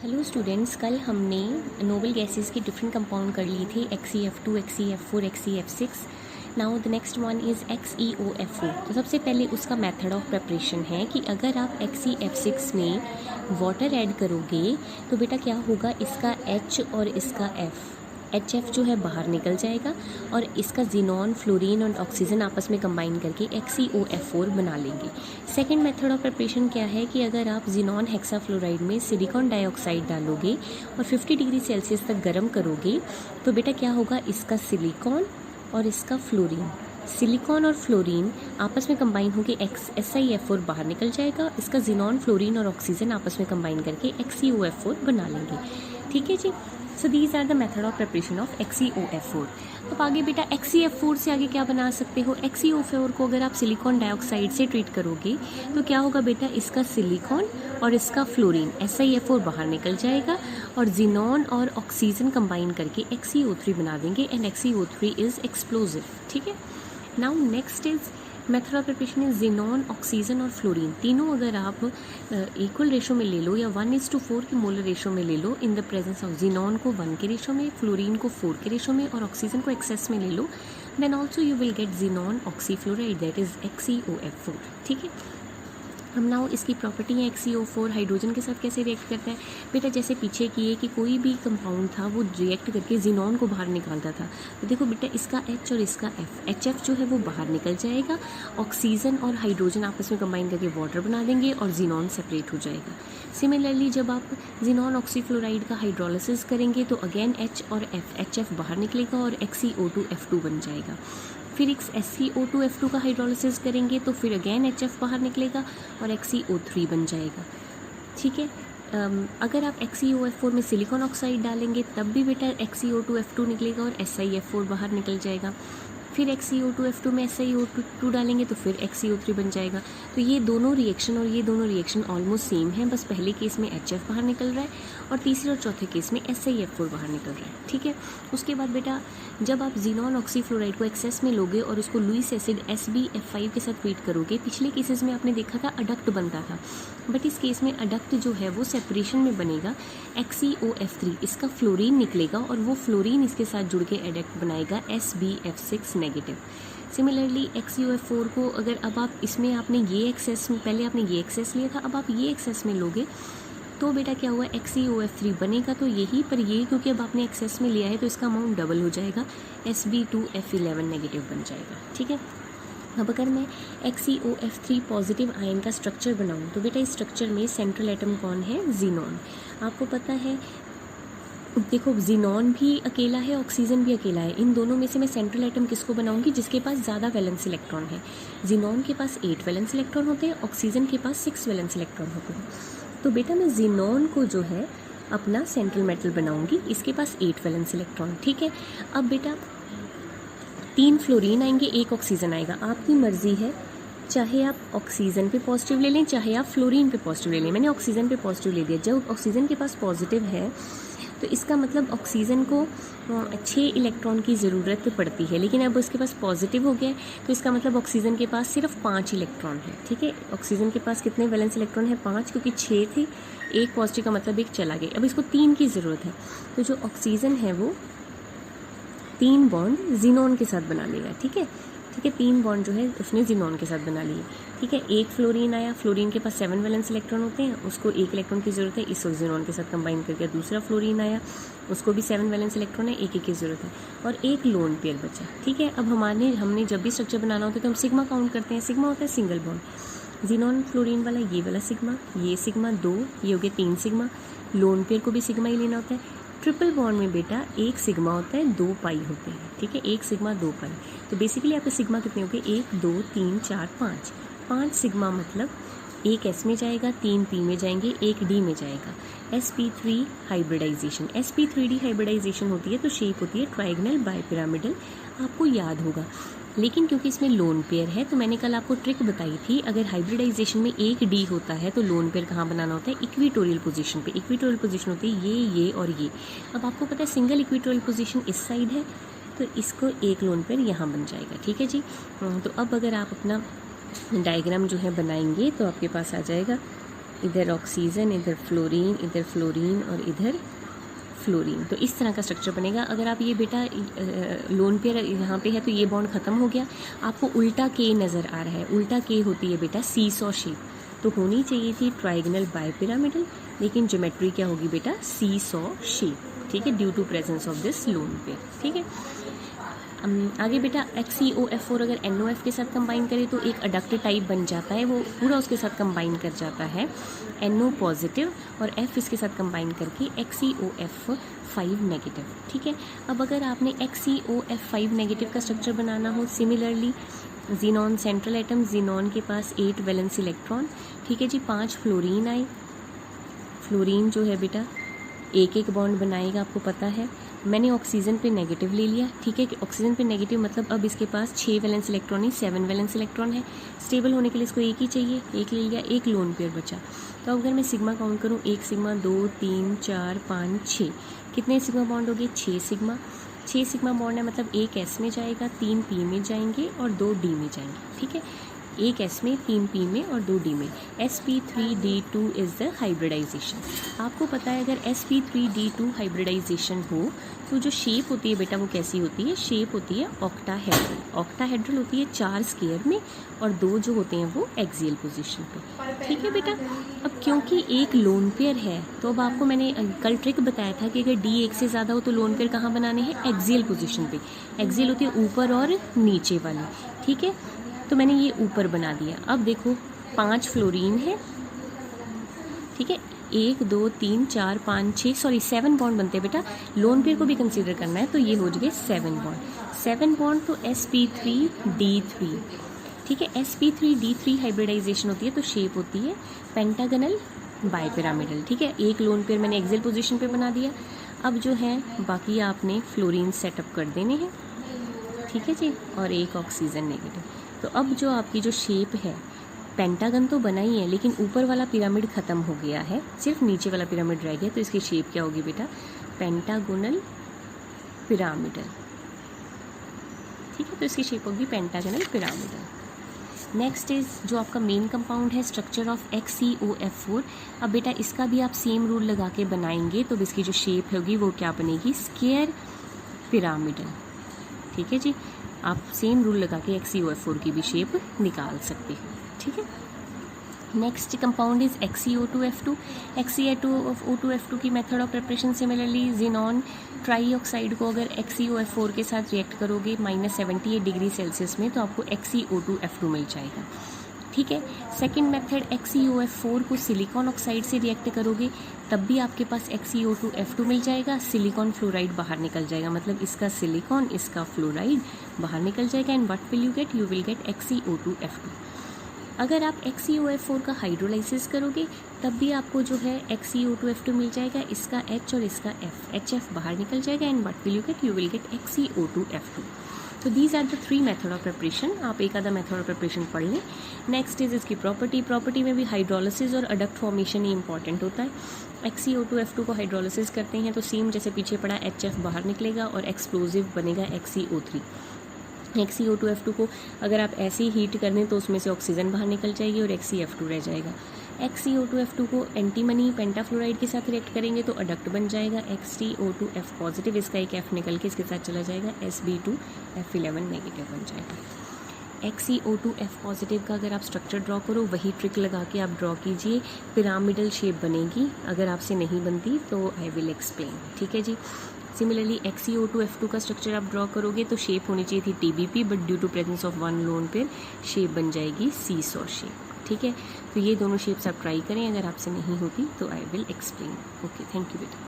Hello students, कल हमने noble gases की डिफरेंट कंपाउंड कर ली थी XeF2, XeF4, XeF6। Now the next one is XeOFO। तो सबसे पहले उसका मेथड ऑफ प्रिपरेशन है कि अगर आप XeF6 में वाटर ऐड करोगे तो बेटा क्या होगा, इसका H और इसका HF जो है बाहर निकल जाएगा और इसका जिनॉन, फ्लोरीन और ऑक्सीजन आपस में कंबाइन करके XeOF4 बना लेंगे। सेकेंड मेथड ऑफ प्रिपरेशन क्या है कि अगर आप जिनॉन हेक्साफ्लोराइड में सिलिकॉन डाइऑक्साइड डालोगे और 50 डिग्री सेल्सियस तक गर्म करोगे तो बेटा क्या होगा, इसका सिलिकॉन और इसका फ्लोरीन, सिलिकॉन और फ्लोरीन आपस में कंबाइन होकर SiF4 बाहर निकल जाएगा। इसका जिनॉन, फ्लोरीन और ऑक्सीजन आपस में कंबाइन करके XeOF4 बना लेंगे। ठीक है जी। So these are the method of preparation of XeOF4। अब आगे बेटा XeF4 से आगे क्या बना सकते हो। XeOF4 को अगर आप सिलिकॉन डाइऑक्साइड से ट्रीट करोगे तो क्या होगा बेटा, इसका सिलिकॉन और इसका फ्लोरीन SiF4 बाहर निकल जाएगा और जिनॉन और ऑक्सीजन कंबाइन करके XeO3 बना देंगे एंड XeO3 इज एक्सप्लोजिव। ठीक है। Now next is method of preparation is xenon, oxygen और फ्लोरीन तीनों अगर आप इक्वल रेशो में ले लो या 1:4 की मोलर रेशो में ले लो, in the presence of xenon को 1 के रेशो में, फ्लोरीन को 4 के रेशो में और ऑक्सीजन को एक्सेस में ले लो, then also you will get xenon oxyfluoride, that is XeOF4। ठीक है। हम नाउ इसकी प्रॉपर्टी है XeO4 हाइड्रोजन के साथ कैसे रिएक्ट करता है बेटा, जैसे पीछे किए कि कोई भी कंपाउंड था वो रिएक्ट करके जिनॉन को बाहर निकालता था। तो देखो बेटा, इसका H और इसका HF जो है वो बाहर निकल जाएगा, ऑक्सीजन और हाइड्रोजन आपस में कंबाइन करके वाटर बना देंगे और जिनॉन सेपरेट हो जाएगा। सिमिलरली जब आप जिनॉन ऑक्सीफ्लोराइड का हाइड्रोलिसिस करेंगे तो अगेन H और HF बाहर निकलेगा और XeO2F2 बन जाएगा। फिर एक SeO2F2 का हाइड्रोलिसिस करेंगे तो फिर अगेन HF बाहर निकलेगा और XeO3 बन जाएगा। ठीक है। अगर आप XeOF4 में सिलिकॉन ऑक्साइड डालेंगे तब भी बेटा XeO2F2 निकलेगा और SiF4 बाहर निकल जाएगा। फिर XeO2F2 में SiO2 डालेंगे तो फिर XeO3 बन जाएगा। तो ये दोनों रिएक्शन और ये दोनों रिएक्शन ऑलमोस्ट सेम है, बस पहले केस में HF बाहर निकल रहा है और तीसरे और चौथे केस में SiF4 बाहर निकल रहा है। ठीक है। उसके बाद बेटा जब आप जिनॉन ऑक्सीफ्लोराइड को एक्सेस में लोगे और उसको लुईस एसिड SbF5 के साथ ट्रीट करोगे, पिछले केसेस में आपने देखा था अडक्ट बनता था, बट इस केस में अडक्ट जो है वो सेपरेशन में बनेगा। XeOF3 इसका फ्लोरीन निकलेगा और वो फ्लोरीन इसके साथ जुड़ के एडक्ट बनाएगा SbF6 नेगेटिव। सिमिलरली XeOF4 को अगर अब आप इसमें आपने ये एक्सेस में, पहले आपने ये एक्सेस लिया था, अब आप ये एक्सेस में लोगे तो बेटा क्या हुआ, XeOF3 बनेगा तो यही, पर ये क्योंकि अब आपने एक्सेस में लिया है तो इसका अमाउंट डबल हो जाएगा, Sb2F11 नेगेटिव बन जाएगा। ठीक है। अब अगर मैं XeOF3 पॉजिटिव आयन का स्ट्रक्चर बनाऊं तो बेटा इस स्ट्रक्चर में सेंट्रल एटम कौन है, जिनॉन। आपको पता है, देखो जिनॉन भी अकेला है, ऑक्सीजन भी अकेला है, इन दोनों में से मैं सेंट्रल एटम किसको बनाऊंगी, जिसके पास ज़्यादा वैलेंस इलेक्ट्रॉन है। जिनॉन के पास 8 वैलेंस इलेक्ट्रॉन होते हैं, ऑक्सीजन के पास 6 वैलेंस इलेक्ट्रॉन होते हैं। तो बेटा मैं जिनॉन को जो है अपना सेंट्रल मेटल बनाऊंगी, इसके पास 8 वैलेंस इलेक्ट्रॉन। ठीक है। अब बेटा 3 फ्लोरीन आएंगे, 1 ऑक्सीजन आएगा, आपकी मर्जी है, चाहे आप ऑक्सीजन पे पॉजिटिव ले लें, चाहे आप फ्लोरीन पे पॉजिटिव ले लें। मैंने ऑक्सीजन पे पॉजिटिव ले दिया। जब ऑक्सीजन के पास पॉजिटिव है तो इसका मतलब ऑक्सीजन को 6 इलेक्ट्रॉन की ज़रूरत पड़ती है, लेकिन अब उसके पास पॉजिटिव हो गया तो इसका मतलब ऑक्सीजन के पास सिर्फ 5 इलेक्ट्रॉन है। ठीक है। ऑक्सीजन के पास कितने वैलेंस इलेक्ट्रॉन है, 5, क्योंकि 6 थे, 1 पॉजिटिव का मतलब 1 चला गया। अब इसको 3 की ज़रूरत है, तो जो ऑक्सीजन है वो 3 बॉन्ड जिनॉन के साथ बना लेगा। ठीक है। ठीक है। 3 बॉन्ड जो है उसने जिनॉन के साथ बना लिए। ठीक है। 1 फ्लोरीन आया, फ्लोरीन के पास 7 वैलेंस इलेक्ट्रॉन होते हैं, उसको 1 इलेक्ट्रॉन की ज़रूरत है, इस जिनॉन के साथ कंबाइन करके दूसरा फ्लोरीन आया, उसको भी 7 वैलेंस इलेक्ट्रॉन है, 1 की ज़रूरत है और 1 लोन पेयर बचा। ठीक है। अब हमने जब भी स्ट्रक्चर बनाना होता है तो हम सिग्मा काउंट करते हैं। सिग्मा होता है सिंगल बॉन्ड, जिनॉन फ्लोरीन वाला ये वाला सिग्मा, ये सिग्मा 2, ये हो गया 3 सिग्मा। लोन पेयर को भी सिग्मा ही लेना होता है। ट्रिपल बॉन्ड में बेटा 1 सिग्मा होता है, 2 पाई होते हैं। ठीक है। 1 सिग्मा 2 पाई, तो बेसिकली आपके सिग्मा कितने हो गए, 1 2 3 4 5। 5 सिग्मा मतलब 1 S में जाएगा, 3 P में जाएंगे, 1 D में जाएगा। sp3 हाइब्रिडाइजेशन, sp3d हाइब्रिडाइजेशन होती है तो शेप होती है ट्राइगोनल बाइपिरामिडल, आपको याद होगा। लेकिन क्योंकि इसमें लोन पेयर है तो मैंने कल आपको ट्रिक बताई थी, अगर हाइब्रिडाइजेशन में 1 D होता है तो लोन पेयर कहाँ बनाना होता है, इक्विटोरियल पोजीशन पे। इक्विटोरियल पोजीशन होती है ये और ये। अब आपको पता है सिंगल इक्विटोरियल पोजीशन इस साइड है तो इसको 1 लोन पेयर यहाँ बन जाएगा। ठीक है जी। तो अब अगर आप अपना डायग्राम जो है बनाएंगे तो आपके पास आ जाएगा इधर ऑक्सीजन, इधर फ्लोरीन और इधर फ्लोरीन। तो इस तरह का स्ट्रक्चर बनेगा। अगर आप ये बेटा लोन पेयर यहाँ पे है तो ये बॉन्ड ख़त्म हो गया, आपको उल्टा के नज़र आ रहा है। उल्टा के होती है बेटा सीसॉ शेप, तो होनी चाहिए थी ट्राइगोनल बाइपिरामिडल, लेकिन ज्योमेट्री क्या होगी बेटा सीसॉ शेप, ठीक है, due to presence of this lone pair, ठीक है। आगे बेटा XeOF4 अगर NOF के साथ कंबाइन करें तो एक अडक्ट टाइप बन जाता है, वो पूरा उसके साथ कंबाइन कर जाता है NO पॉजिटिव, और F इसके साथ कंबाइन करके XeOF5 नेगेटिव, ठीक है। अब अगर आपने XeOF5 नेगेटिव का स्ट्रक्चर बनाना हो, similarly xenon central atom, xenon के पास 8 वैलेंस इलेक्ट्रॉन, ठीक है जी। 5 फ्लोरीन आए, फ्लोरीन जो है बेटा एक एक बॉन्ड बनाएगा, आपको पता है। मैंने ऑक्सीजन पे नेगेटिव ले लिया, ठीक है, कि ऑक्सीजन पे नेगेटिव मतलब अब इसके पास 6 वैलेंस इलेक्ट्रॉन नहीं 7 वैलेंस इलेक्ट्रॉन है। स्टेबल होने के लिए इसको एक ही चाहिए, एक ले लिया, एक लोन पेयर बचा। तो अगर मैं सिग्मा काउंट करूँ, 1 सिग्मा 2 3 4 5 6, कितने सिग्मा बॉन्ड हो गए? 6 सिग्मा। 6 सिग्मा बॉन्ड है मतलब एक S में जाएगा, 3 P में जाएंगे और 2 D में जाएंगे, ठीक है। एक S में, 3 P में और 2 D में। sp3d2 is the hybridisation. आपको पता है अगर sp3d2 हाइब्रिडाइजेशन हो तो जो शेप होती है बेटा वो कैसी होती है? शेप होती है ऑक्टाहेड्रल। ऑक्टाहेड्रल होती है 4 स्क्वायर में और 2 जो होते हैं वो एक्सियल पोजीशन पे, ठीक है बेटा। अब क्योंकि एक लोन पेयर है तो अब आपको मैंने कल ट्रिक बताया था कि अगर D 1 से ज़्यादा हो तो लोन पेयर कहाँ बनाने हैं? एक्सियल पोजीशन पे। एक्सियल होती है ऊपर और नीचे वाली, ठीक है। तो मैंने ये ऊपर बना दिया। अब देखो 5 फ्लोरीन है, ठीक है, 1 2 3 4 5 6 सॉरी 7 बॉन्ड बनते हैं बेटा। लोन पेयर को भी कंसीडर करना है तो ये हो गए 7 बॉन्ड। 7 बॉन्ड तो sp3d3, ठीक है। sp3d3 हाइब्रिडाइजेशन होती है तो शेप होती है पेंटागनल बाइपिरामिडल, ठीक है। एक लोन पेयर मैंने एक्सियल पोजीशन पे बना दिया। अब जो है बाकी आपने फ्लोरीन सेटअप कर देने हैं, ठीक है जी, और एक ऑक्सीजन नेगेटिव। तो अब जो आपकी जो शेप है, पेंटागन तो बना ही है लेकिन ऊपर वाला पिरामिड ख़त्म हो गया है, सिर्फ नीचे वाला पिरामिड रह गया। तो इसकी शेप क्या होगी बेटा? पेंटागोनल पिरामिडल, ठीक है। तो इसकी शेप होगी पेंटागोनल पिरामिडल। नेक्स्ट इज जो आपका मेन कंपाउंड है स्ट्रक्चर ऑफ XeOF4। अब बेटा इसका भी आप सेम रूल लगा के बनाएंगे तो इसकी जो शेप होगी वो क्या बनेगी? स्क्वायर पिरामिडल, ठीक है जी। आप सेम रूल लगा के XeOF4 की भी शेप निकाल सकते हो, ठीक है। Next compound is XeO2F2। XeO2F2 की method of preparation similarly xenon trioxide को अगर XeOF4 के साथ रिएक्ट करोगे -78 डिग्री सेल्सियस में तो आपको XeO2F2 मिल जाएगा, ठीक है। सेकेंड मेथड XeOF4 को सिलिकॉन ऑक्साइड से रिएक्ट करोगे तब भी आपके पास XeO2F2 मिल जाएगा, सिलिकॉन फ्लोराइड बाहर निकल जाएगा, मतलब इसका सिलिकॉन इसका फ्लोराइड बाहर निकल जाएगा। And what will you get? You will get XeO2F2। अगर आप XeOF4 का हाइड्रोलाइसिस करोगे तब भी आपको जो है XeO2F2 मिल जाएगा, इसका H और इसका F, HF बाहर निकल जाएगा। And what will you get? You will get XeO2F2। तो these are the 3 method of preparation. आप एक आधा मेथड ऑफ प्रिपरेशन पढ़ लें। नेक्स्ट इज इसकी प्रॉपर्टी में भी हाइड्रोलिसिस और अडक्ट फॉर्मेशन ही इंपॉर्टेंट होता है। XeO2F2 को हाइड्रोलिसिस करते हैं तो सेम जैसे पीछे पड़ा HF बाहर निकलेगा और एक्सप्लोजिव बनेगा XeO3। XeO2F2 को अगर आप ऐसे ही हीट कर दें तो उसमें से ऑक्सीजन बाहर निकल जाएगी और XeF2 रह जाएगा। XeO2F2 को एंटीमनी पेंटाफ्लोराइड के साथ रिएक्ट करेंगे तो अडक्ट बन जाएगा XeO2F पॉजिटिव, इसका एक F निकल के इसके साथ चला जाएगा, Sb2F11 नेगेटिव बन जाएगा। XeO2F पॉजिटिव का अगर आप स्ट्रक्चर ड्रॉ करो वही ट्रिक लगा के आप ड्रॉ कीजिए, पिरामिडल शेप बनेगी। अगर आपसे नहीं बनती तो आई विल एक्सप्लेन, ठीक है जी। सिमिलरली XeO2F2 का स्ट्रक्चर आप ड्रॉ करोगे तो शेप होनी चाहिए थी TBP, but due to presence of 1 lone pair shape बन जाएगी सीसॉ शेप, ठीक है। तो ये दोनों शेप्स आप ट्राई करें, अगर आपसे नहीं होती तो I will explain. Okay, thank you बेटा।